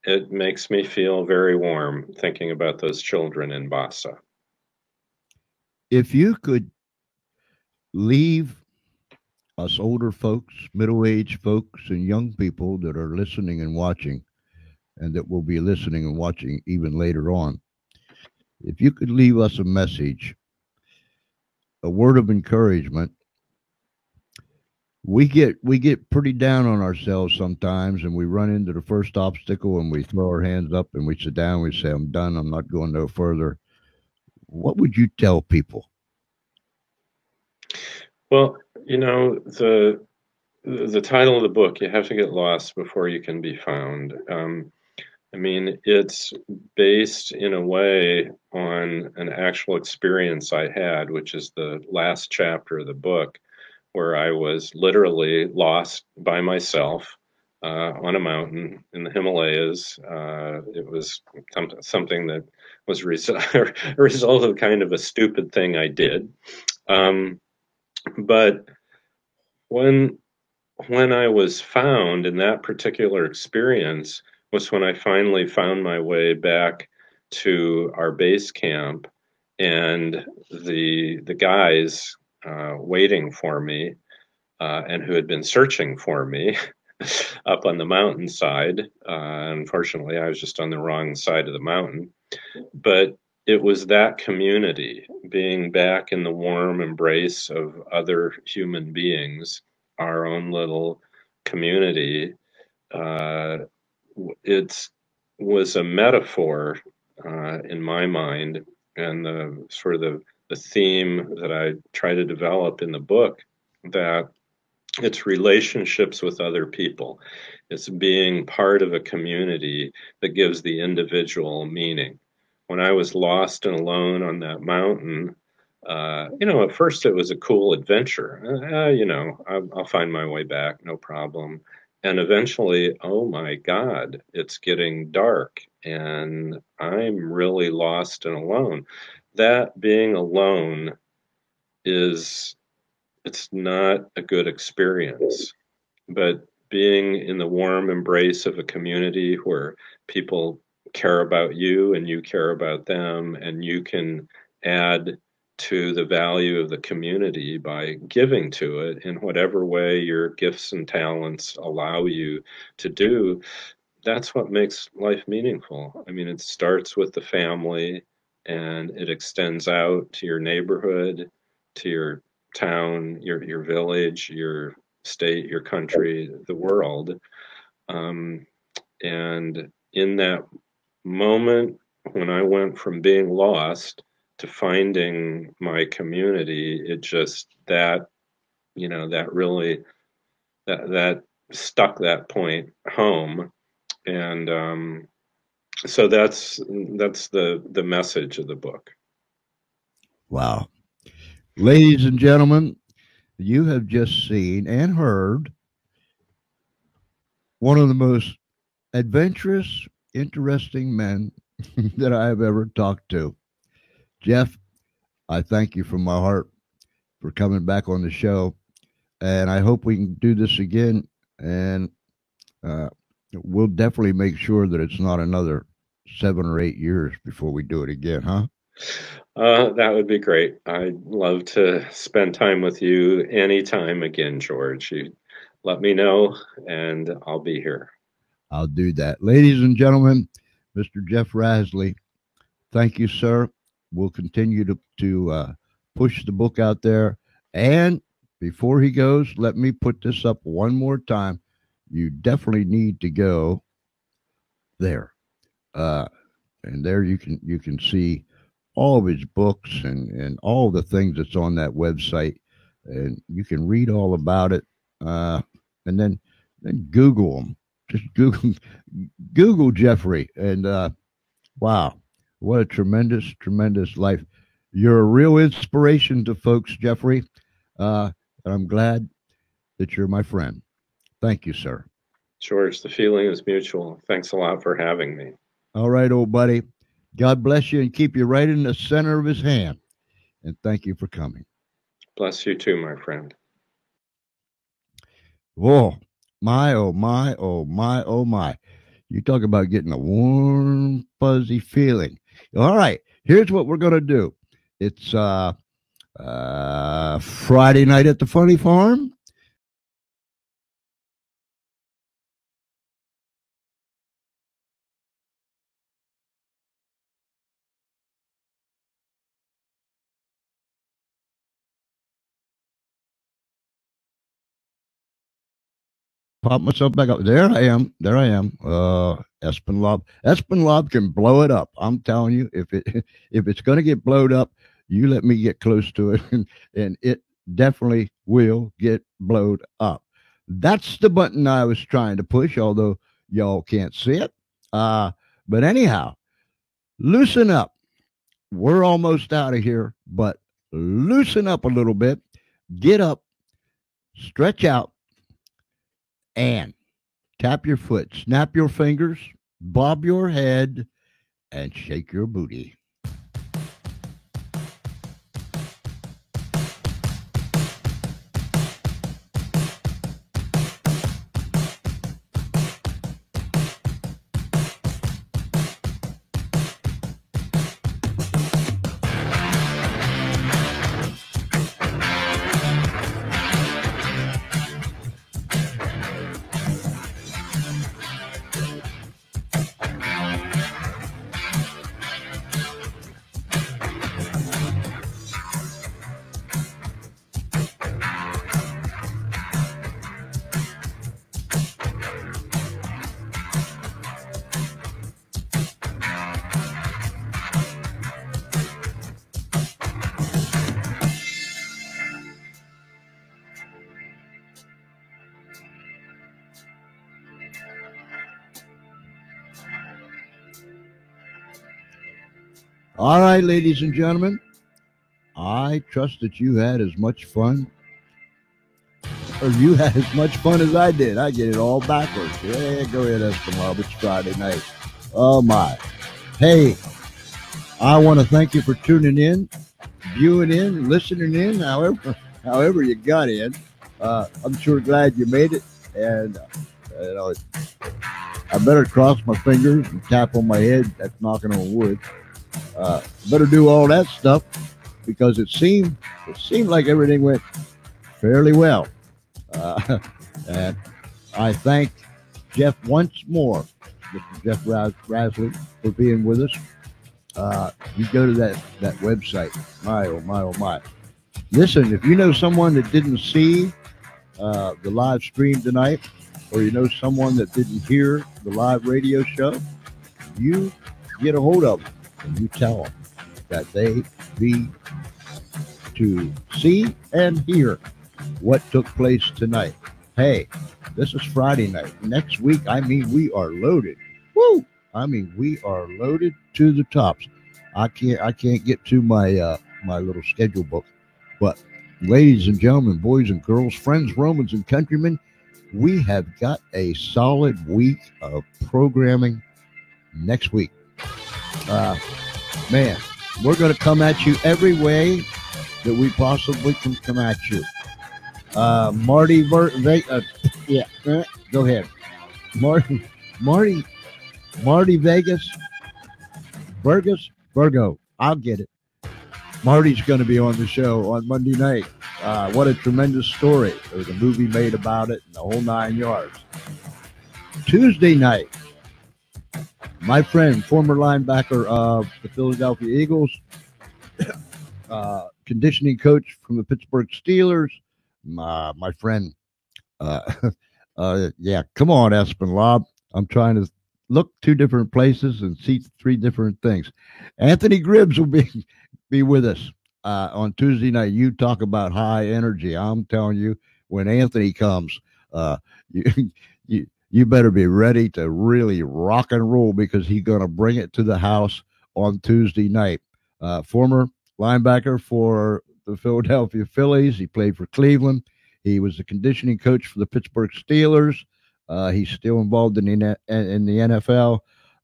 Speaker 2: it makes me feel very warm thinking about those children in Bassa.
Speaker 1: If you could leave us older folks, middle aged folks, and young people that are listening and watching, and that will be listening and watching even later on, if you could leave us a message, a word of encouragement, we get pretty down on ourselves sometimes, and we run into the first obstacle, and we throw our hands up, and we sit down, and we say, "I'm done. I'm not going no further." What would you tell people?
Speaker 2: Well, the title of the book, "You Have to Get Lost Before You Can Be Found." I mean, it's based in a way on an actual experience I had, which is the last chapter of the book, where I was literally lost by myself on a mountain in the Himalayas. It was something that was a result of kind of a stupid thing I did. Um, but when I was found in that particular experience was when I finally found my way back to our base camp and the guys waiting for me and who had been searching for me up on the mountainside. Unfortunately, I was just on the wrong side of the mountain. But it was that community, being back in the warm embrace of other human beings, our own little community. It was a metaphor in my mind, and the sort of the theme that I try to develop in the book, that it's relationships with other people. It's being part of a community that gives the individual meaning. When I was lost and alone on that mountain, at first it was a cool adventure. I'll find my way back, no problem. And eventually, oh my God, it's getting dark and I'm really lost and alone. That being alone it's not a good experience. But being in the warm embrace of a community where people care about you and you care about them, and you can add to the value of the community by giving to it in whatever way your gifts and talents allow you to do, that's what makes life meaningful. I mean, it starts with the family and it extends out to your neighborhood, to your town, your village, your state, your country, the world. Um, and in that moment, when I went from being lost to finding my community, it just that really that stuck that point home. And so that's the message of the book.
Speaker 1: Wow. Ladies and gentlemen, you have just seen and heard one of the most adventurous, interesting men that I have ever talked to. Jeff, I thank you from my heart for coming back on the show. And I hope we can do this again. And we'll definitely make sure that it's not another 7 or 8 years before we do it again, huh?
Speaker 2: That would be great. I'd love to spend time with you anytime again, George. You let me know, and I'll be here.
Speaker 1: I'll do that. Ladies and gentlemen, Mr. Jeff Rasley, thank you, sir. We'll continue to push the book out there. And before he goes, let me put this up one more time. You definitely need to go there. And there you can see all of his books and all the things that's on that website. And you can read all about it. And then Google him. Just Google Jeffrey. And wow, what a tremendous, tremendous life. You're a real inspiration to folks, Jeffrey. And I'm glad that you're my friend. Thank you, sir.
Speaker 2: George, the feeling is mutual. Thanks a lot for having me.
Speaker 1: All right, old buddy. God bless you and keep you right in the center of his hand. And thank you for coming.
Speaker 2: Bless you too, my friend.
Speaker 1: Whoa, my, oh, my, oh, my, oh, my. You talk about getting a warm, fuzzy feeling. All right, here's what we're going to do. It's Friday night at the Funny Farm. Pop myself back up. There I am. Espenlaub. Espenlaub can blow it up. I'm telling you, if it's going to get blowed up, you let me get close to it, and it definitely will get blowed up. That's the button I was trying to push, although y'all can't see it. But anyhow, loosen up. We're almost out of here, but loosen up a little bit. Get up, stretch out, and tap your foot, snap your fingers, bob your head, and shake your booty. All right, ladies and gentlemen, I trust that you had as much fun, or you had as much fun as I did. I get it all backwards. Yeah, go ahead, Escamilla. It's Friday night. Oh, my. Hey, I want to thank you for tuning in, viewing in, listening in, however you got in. I'm sure glad you made it. And, you know, I better cross my fingers and tap on my head. That's knocking on wood. Better do all that stuff because it seemed like everything went fairly well. And I thank Jeff once more, Mr. Jeff Rasley, for being with us. You go to that website. My, oh, my, oh, my. Listen, if you know someone that didn't see the live stream tonight, or you know someone that didn't hear the live radio show, you get a hold of them and you tell them that they be to see and hear what took place tonight. Hey, this is Friday night. Next week, we are loaded. Woo! We are loaded to the tops. I can't get to my little schedule book, but ladies and gentlemen, boys and girls, friends, Romans, and countrymen, we have got a solid week of programming next week. Man, we're going to come at you every way that we possibly can come at you. Marty, go ahead. Marty Vegas, Virgo. I'll get it. Marty's going to be on the show on Monday night. What a tremendous story. There was a movie made about it and the whole 9 yards. Tuesday night, my friend, former linebacker of the Philadelphia Eagles, conditioning coach from the Pittsburgh Steelers, my friend, yeah, come on, Espenlaub. I'm trying to look two different places and see three different things. Anthony Gribbs will be with us on Tuesday night. You talk about high energy. I'm telling you, when Anthony comes, you better be ready to really rock and roll because he's going to bring it to the house on Tuesday night. Former linebacker for the Philadelphia Phillies. He played for Cleveland. He was the conditioning coach for the Pittsburgh Steelers. He's still involved in the NFL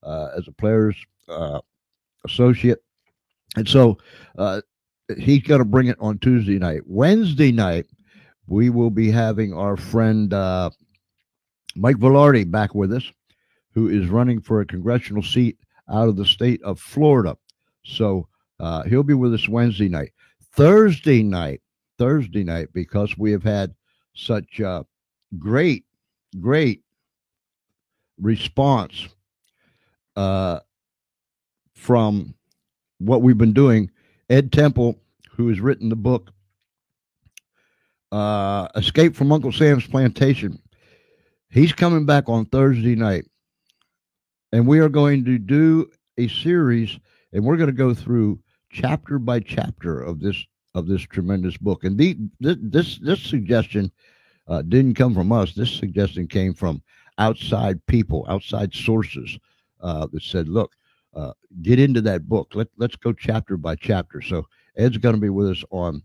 Speaker 1: as a player's associate. And so he's going to bring it on Tuesday night. Wednesday night, we will be having our friend Mike Velarde back with us, who is running for a congressional seat out of the state of Florida. So he'll be with us Wednesday night. Thursday night, because we have had such great response from what we've been doing. Ed Temple, who has written the book Escape from Uncle Sam's Plantation, he's coming back on Thursday night. And we are going to do a series, and we're going to go through chapter by chapter of this tremendous book. And this suggestion didn't come from us. This suggestion came from outside people, outside sources that said, look, get into that book. Let's go chapter by chapter. So Ed's going to be with us on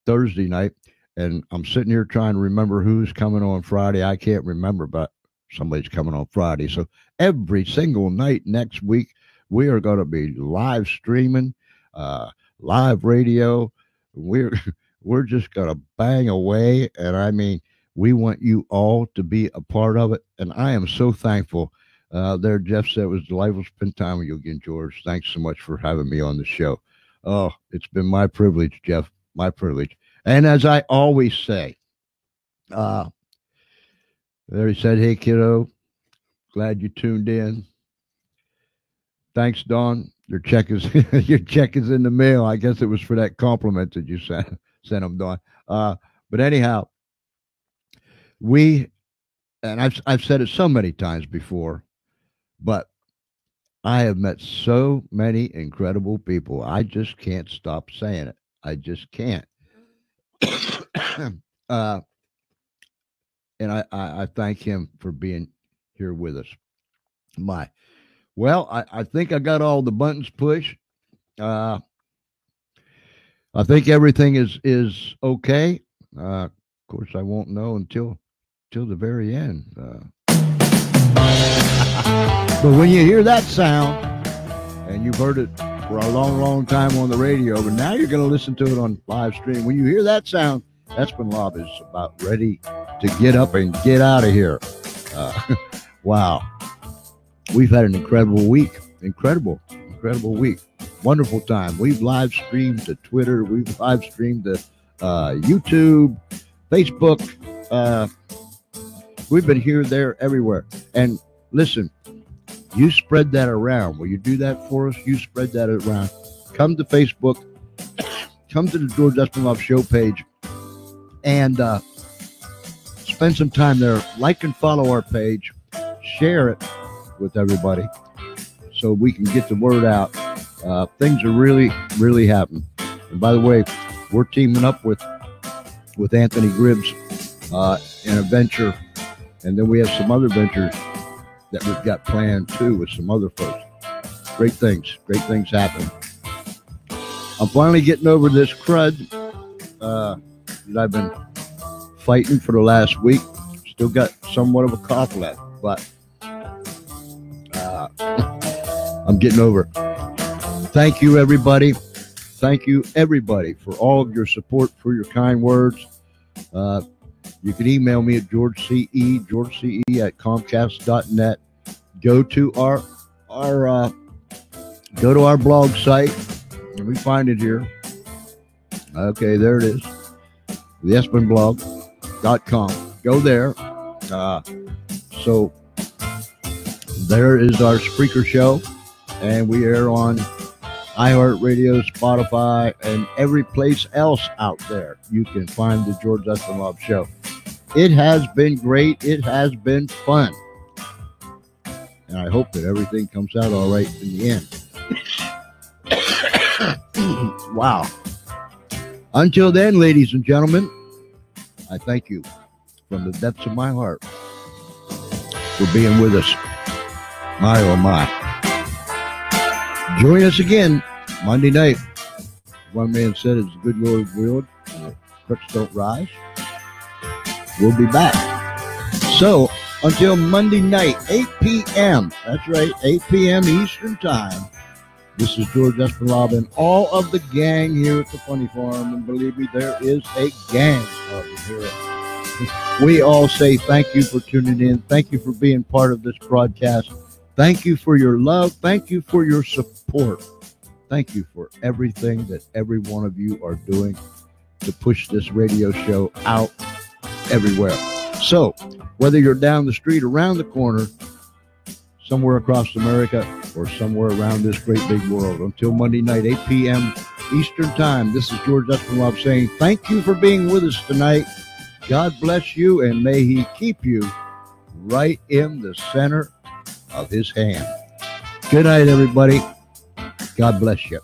Speaker 1: Thursday night. And I'm sitting here trying to remember who's coming on Friday. I can't remember, but somebody's coming on Friday. So every single night next week, we are going to be live streaming, live radio. We're just going to bang away. And we want you all to be a part of it. And I am so thankful. There, Jeff said it was delightful to spend time with you again, George. Thanks so much for having me on the show. Oh, it's been my privilege, Jeff, my privilege. And as I always say, there he said, hey, kiddo, glad you tuned in. Thanks, Dawn. Your check is in the mail. I guess it was for that compliment that you sent him, Dawn. But anyhow, I've said it so many times before, but I have met so many incredible people. I just can't stop saying it. I just can't. And I thank him for being here with us. Well, I think I got all the buttons pushed. I think everything is okay. Of course, I won't know until the very end. But when you hear that sound, and you've heard it for a long, long time on the radio, but now you're going to listen to it on live stream. When you hear that sound, Espenlaub is about ready to get up and get out of here. Wow. We've had an incredible week. Incredible week. Wonderful time. We've live streamed to Twitter. We've live streamed to YouTube, Facebook. We've been here, there, everywhere. And listen, you spread that around. Will you do that for us? You spread that around. Come to Facebook. Come to the George Espenlaub Show page. And spend some time there. Like and follow our page. Share it with everybody so we can get the word out. Things are really, really happening. And by the way, we're teaming up with Anthony Gribbs in a venture. And then we have some other ventures that we've got planned too with some other folks. Great things happening. I'm finally getting over this crud that I've been fighting for the last week. Still got somewhat of a cough left, but I'm getting over it. Thank you, everybody. Thank you, everybody, for all of your support, for your kind words. You can email me at georgece@comcast.net. Go to our blog site. Let me find it here. Okay, there it is. theespenblog.com. Go there. So there is our Spreaker show, and we air on iHeartRadio, Spotify, and every place else out there. You can find the George Espenlaub Show. It has been great. It has been fun. And I hope that everything comes out all right in the end. Wow. Until then, ladies and gentlemen, I thank you from the depths of my heart for being with us. My, oh my. Join us again Monday night. One man said it's the good Lord's will and the crooks don't rise. We'll be back. So, until Monday night, 8 p.m. That's right, 8 p.m. Eastern Time. This is George Espenlaub and all of the gang here at the Funny Farm. And believe me, there is a gang of them here. We all say thank you for tuning in. Thank you for being part of this broadcast. Thank you for your love. Thank you for your support. Thank you for everything that every one of you are doing to push this radio show out everywhere. So, whether you're down the street, around the corner, somewhere across America, or somewhere around this great big world, until Monday night, 8 p.m. Eastern Time, this is George Espenlaub saying thank you for being with us tonight. God bless you, and may He keep you right in the center of His hand. Good night, everybody. God bless you.